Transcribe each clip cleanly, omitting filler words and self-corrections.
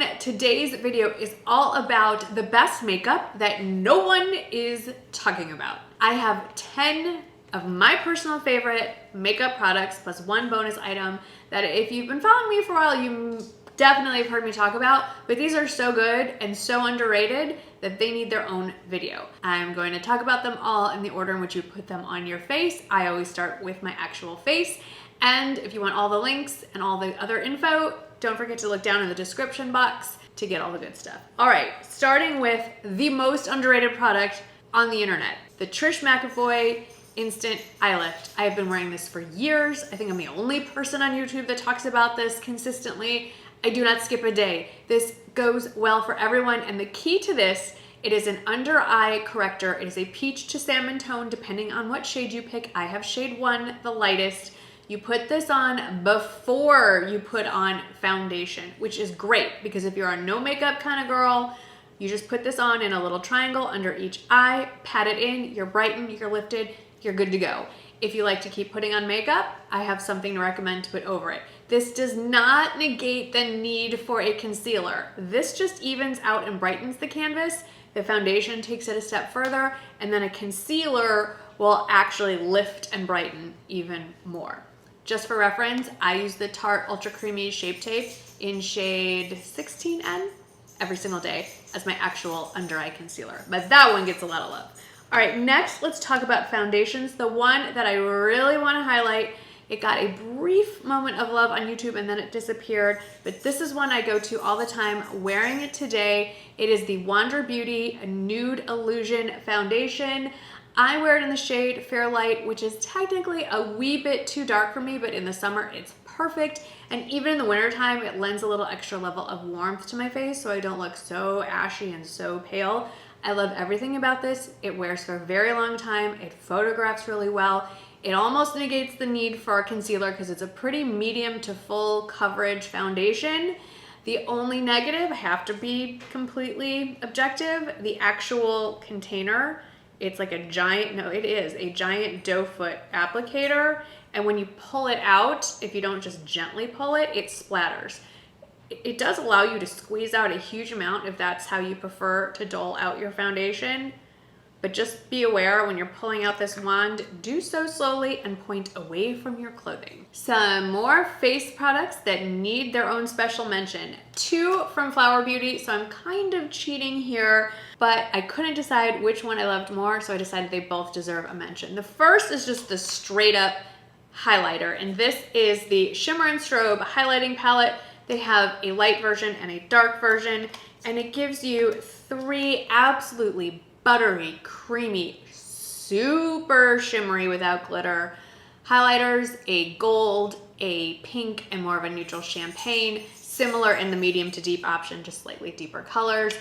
everyone. Today's video is all about the best makeup that no one is talking about. I have 10 of my personal favorite makeup products plus one bonus item that if you've been following me for a while, you definitely have heard me talk about, but these are so good and so underrated that they need their own video. I'm going to talk about them all in the order in which you put them on your face. I always start with my actual face. And if you want all the links and all the other info, don't forget to look down in the description box to get all the good stuff. All right, starting with the most underrated product on the internet, the Trish McEvoy Instant Eye Lift. I have been wearing this for years. I think I'm the only person on YouTube that talks about this consistently. I do not skip a day. This goes well for everyone, and the key to this, it is an under eye corrector. It is a peach to salmon tone, depending on what shade you pick. I have shade 1, the lightest. You put this on before you put on foundation, which is great because if you're a no makeup kind of girl, you just put this on in a little triangle under each eye, pat it in, you're brightened, you're lifted, you're good to go. If you like to keep putting on makeup, I have something to recommend to put over it. This does not negate the need for a concealer. This just evens out and brightens the canvas. The foundation takes it a step further, and then a concealer will actually lift and brighten even more. Just for reference, I use the Tarte Ultra Creamy Shape Tape in shade 16N every single day as my actual under eye concealer, but that one gets a lot of love. All right, next let's talk about foundations. The one that I really want to highlight, it got a brief moment of love on YouTube and then it disappeared, but this is one I go to all the time, wearing it today. It is the Wander Beauty Nude Illusion Foundation. I wear it in the shade Fairlight, which is technically a wee bit too dark for me, but in the summer it's perfect. And even in the wintertime, it lends a little extra level of warmth to my face so I don't look so ashy and so pale. I love everything about this. It wears for a very long time. It photographs really well. It almost negates the need for a concealer because it's a pretty medium to full coverage foundation. The only negative, I have to be completely objective, the actual container. It's like a giant, no, it is a giant doe foot applicator. And when you pull it out, if you don't just gently pull it, it splatters. It does allow you to squeeze out a huge amount if that's how you prefer to dole out your foundation. But just be aware when you're pulling out this wand, do so slowly and point away from your clothing. Some more face products that need their own special mention. 2 from Flower Beauty, so I'm kind of cheating here, but I couldn't decide which one I loved more, so I decided they both deserve a mention. The first is just the straight up highlighter, and this is the Shimmer and Strobe highlighting palette. They have a light version and a dark version, and it gives you 3 absolutely buttery, creamy, super shimmery without glitter highlighters, a gold, a pink, and more of a neutral champagne, similar in the medium to deep option, just slightly deeper colors.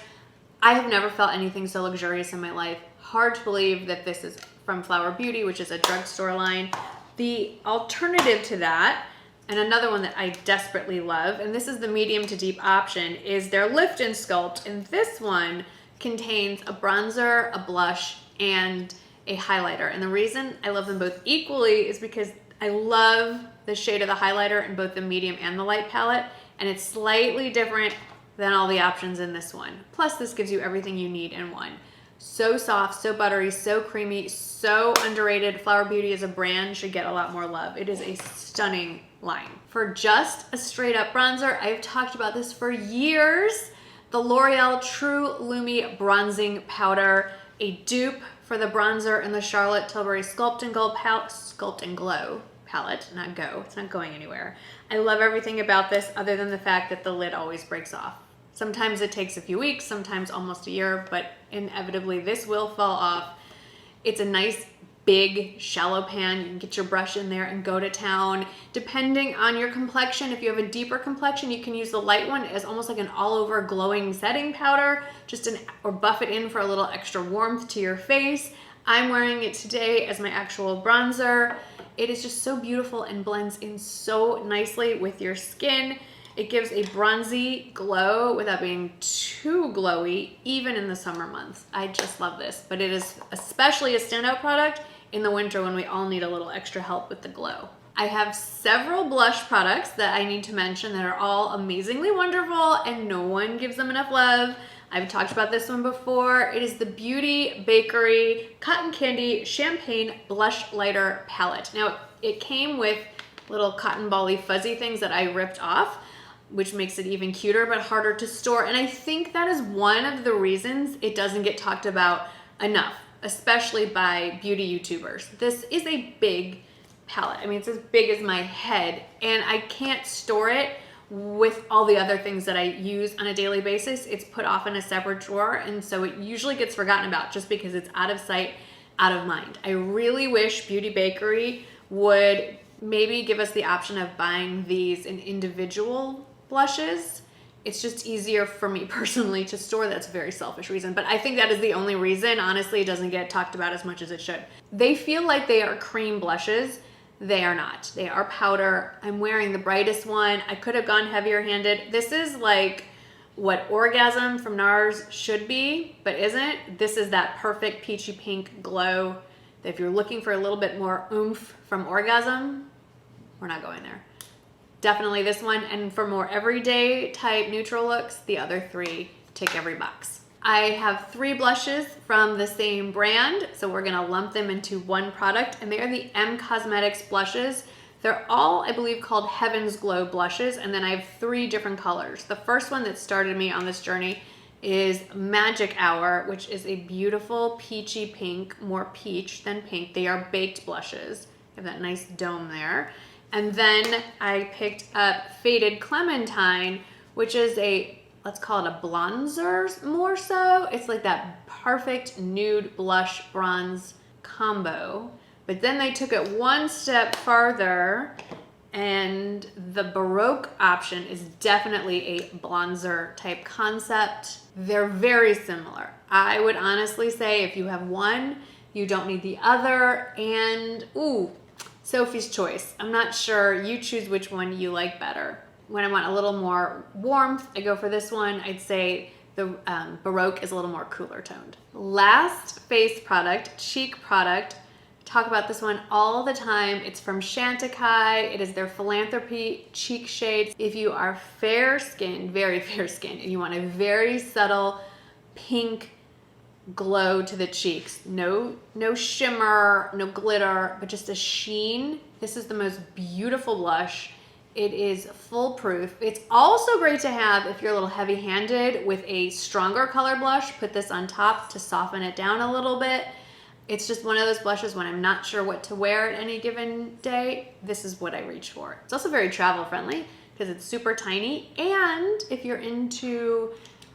I have never felt anything so luxurious in my life. Hard to believe that this is from Flower Beauty, which is a drugstore line. The alternative to that, and another one that I desperately love, and this is the medium to deep option, is their Lift and Sculpt, and this one contains a bronzer, a blush, and a highlighter. And the reason I love them both equally is because I love the shade of the highlighter in both the medium and the light palette, and it's slightly different than all the options in this one. Plus, this gives you everything you need in one. So soft, so buttery, so creamy, so underrated. Flower Beauty as a brand should get a lot more love. It is a stunning line. For just a straight up bronzer, I've talked about this for years. The L'Oreal True Lumi Bronzing Powder, a dupe for the bronzer in the Charlotte Tilbury Sculpt and Glow palette, not Go, it's not going anywhere. I love everything about this other than the fact that the lid always breaks off. Sometimes it takes a few weeks, sometimes almost a year, but inevitably this will fall off. It's a nice big shallow pan. You can get your brush in there and go to town. Depending on your complexion, if you have a deeper complexion, you can use the light one as almost like an all over glowing setting powder, or buff it in for a little extra warmth to your face. I'm wearing it today as my actual bronzer. It is just so beautiful and blends in so nicely with your skin. It gives a bronzy glow without being too glowy, even in the summer months. I just love this, but it is especially a standout product in the winter when we all need a little extra help with the glow. I have several blush products that I need to mention that are all amazingly wonderful and no one gives them enough love. I've talked about this one before. It is the Beauty Bakerie Cotton Candy Champagne Blush Lighter Palette. Now, it came with little cotton ball-y fuzzy things that I ripped off, which makes it even cuter but harder to store. And I think that is one of the reasons it doesn't get talked about enough, especially by beauty YouTubers. This is a big palette. I mean, it's as big as my head, and I can't store it with all the other things that I use on a daily basis. It's put off in a separate drawer, and so it usually gets forgotten about just because it's out of sight, out of mind. I really wish Beauty Bakerie would maybe give us the option of buying these in individual blushes. It's just easier for me personally to store. That's a very selfish reason, but I think that is the only reason. Honestly, it doesn't get talked about as much as it should. They feel like they are cream blushes. They are not. They are powder. I'm wearing the brightest one. I could have gone heavier handed. This is like what Orgasm from NARS should be, but isn't. This is that perfect peachy pink glow. If you're looking for a little bit more oomph from Orgasm, we're not going there. Definitely this one. And for more everyday type neutral looks, the other three tick every box. I have 3 blushes from the same brand, so we're gonna lump them into one product, and they are the M Cosmetics blushes. They're all, I believe, called Heaven's Glow blushes, and then I have 3 different colors. The first one that started me on this journey is Magic Hour, which is a beautiful peachy pink, more peach than pink. They are baked blushes. They have that nice dome there. And then I picked up Faded Clementine, which is a, let's call it a bronzer more so. It's like that perfect nude blush bronze combo. But then they took it one step farther, and the Baroque option is definitely a bronzer type concept. They're very similar. I would honestly say if you have one, you don't need the other. And ooh, Sophie's choice. I'm not sure. You choose which one you like better. When I want a little more warmth, I go for this one. I'd say the Baroque is a little more cooler toned. Last face product, cheek product. Talk about this one all the time. It's from Chantecaille. It is their Philanthropy cheek shades. If you are fair skinned, very fair skinned, and you want a very subtle pink glow to the cheeks, no shimmer, no glitter, but just a sheen, this is the most beautiful blush. It is foolproof. It's also great to have if you're a little heavy-handed with a stronger color blush. Put this on top to soften it down a little bit. It's just one of those blushes when I'm not sure what to wear at any given day. This is what I reach for. It's also very travel friendly because it's super tiny. And if you're into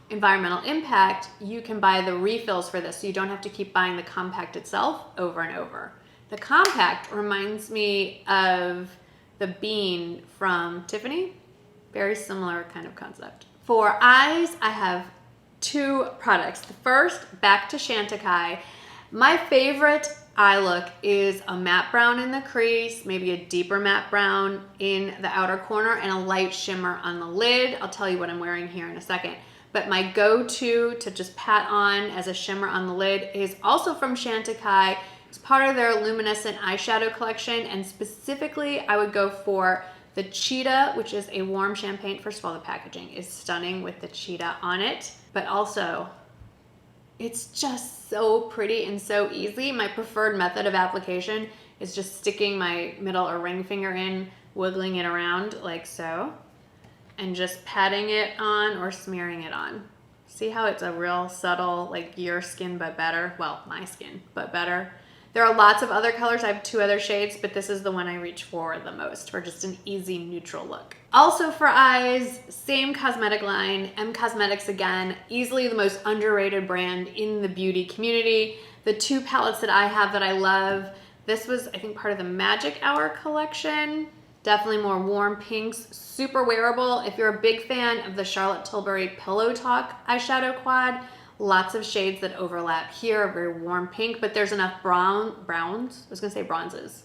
environmental impact, you can buy the refills for this, so you don't have to keep buying the compact itself over and over. The compact reminds me of the bean from Tiffany. Very similar kind of concept. For eyes, I have 2 products. The first, back to Chantecaille. My favorite eye look is a matte brown in the crease, maybe a deeper matte brown in the outer corner, and a light shimmer on the lid. I'll tell you what I'm wearing here in a second. But my go-to to just pat on as a shimmer on the lid is also from Chantecaille. It's part of their Luminescent eyeshadow collection, and specifically I would go for the Cheetah, which is a warm champagne. First of all, the packaging is stunning with the cheetah on it, but also it's just so pretty and so easy. My preferred method of application is just sticking my middle or ring finger in, wiggling it around like so, and just patting it on or smearing it on. See how it's a real subtle, like your skin but better? Well, my skin but better. There are lots of other colors. I have 2 other shades, but this is the one I reach for the most for just an easy neutral look. Also for eyes, same cosmetic line, M Cosmetics again, easily the most underrated brand in the beauty community. The 2 palettes that I have that I love, this was I think part of the Magic Hour collection. Definitely more warm pinks, super wearable. If you're a big fan of the Charlotte Tilbury Pillow Talk eyeshadow quad, lots of shades that overlap here, very warm pink, but there's enough browns, I was gonna say bronzes,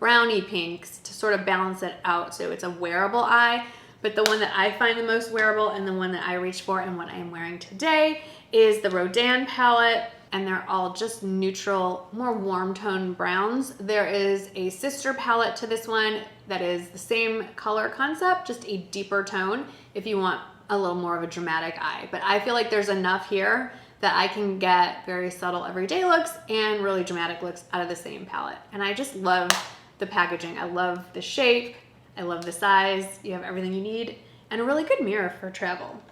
brownie pinks to sort of balance it out so it's a wearable eye. But the one that I find the most wearable and the one that I reach for and what I am wearing today is the Rodin palette. and they're all just neutral, more warm tone browns. There is a sister palette to this one that is the same color concept, just a deeper tone if you want a little more of a dramatic eye. But I feel like there's enough here that I can get very subtle everyday looks and really dramatic looks out of the same palette. And I just love the packaging. I love the shape. I love the size. You have everything you need and a really good mirror for travel.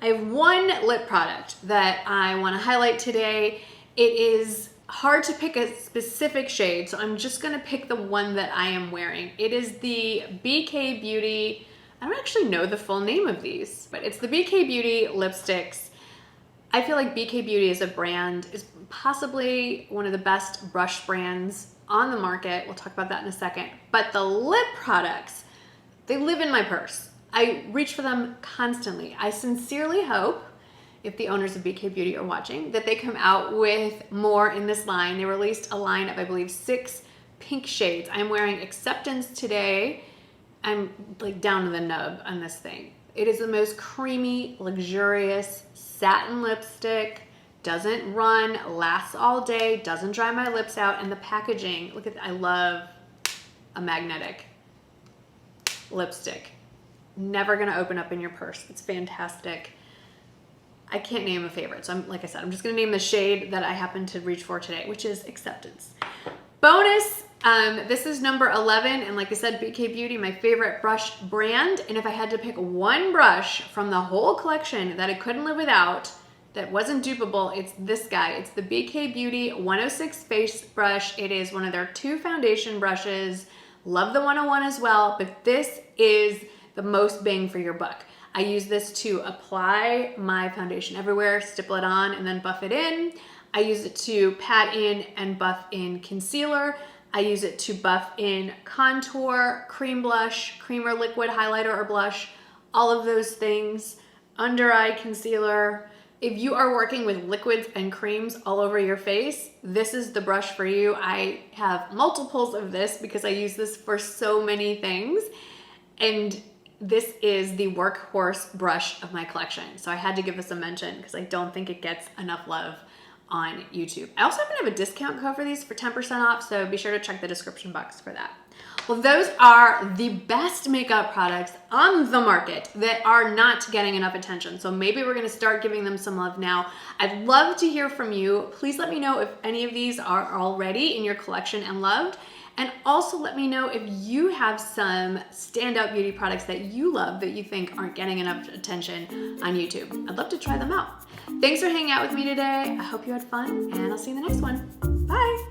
I have one lip product that I want to highlight today. It is hard to pick a specific shade, so I'm just going to pick the one that I am wearing. It is the BK Beauty, I don't actually know the full name of these, but it's the BK Beauty lipsticks. I feel like BK Beauty as a brand is possibly one of the best brush brands on the market. We'll talk about that in a second. But the lip products, they live in my purse. I reach for them constantly. I sincerely hope, if the owners of BK Beauty are watching, that they come out with more in this line. They released a line of, I believe, 6 pink shades. I'm wearing Acceptance today. I'm like down to the nub on this thing. It is the most creamy, luxurious satin lipstick. Doesn't run, lasts all day, doesn't dry my lips out, and the packaging, look at that. I love a magnetic lipstick. Never gonna open up in your purse. It's fantastic. I can't name a favorite, so like I said, I'm just gonna name the shade that I happen to reach for today, which is Acceptance. Bonus, this is number 11, and like I said, BK Beauty, my favorite brush brand, and if I had to pick one brush from the whole collection that I couldn't live without, that wasn't dupable, it's this guy. It's the BK Beauty 106 Face Brush. It is one of their 2 foundation brushes. Love the 101 as well, but this is the most bang for your buck. I use this to apply my foundation everywhere, stipple it on, and then buff it in. I use it to pat in and buff in concealer. I use it to buff in contour, cream blush, cream or liquid highlighter or blush, all of those things, under eye concealer. If you are working with liquids and creams all over your face, this is the brush for you. I have multiples of this because I use this for so many things. And this is the workhorse brush of my collection. So I had to give this a mention because I don't think it gets enough love on YouTube. I also happen to have a discount code for these for 10% off, so be sure to check the description box for that. Well, those are the best makeup products on the market that are not getting enough attention. So maybe we're gonna start giving them some love now. I'd love to hear from you. Please let me know if any of these are already in your collection and loved. And also let me know if you have some standout beauty products that you love that you think aren't getting enough attention on YouTube. I'd love to try them out. Thanks for hanging out with me today. I hope you had fun, and I'll see you in the next one. Bye.